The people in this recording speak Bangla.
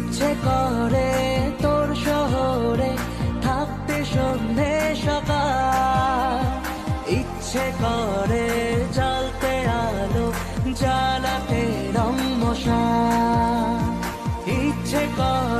ইচ্ছে করে তোর শহরে থাকতে সন্ধে সকাল, ইচ্ছে করে জ্বলতে আলো জ্বালাতে রং মশা, ইচ্ছে করে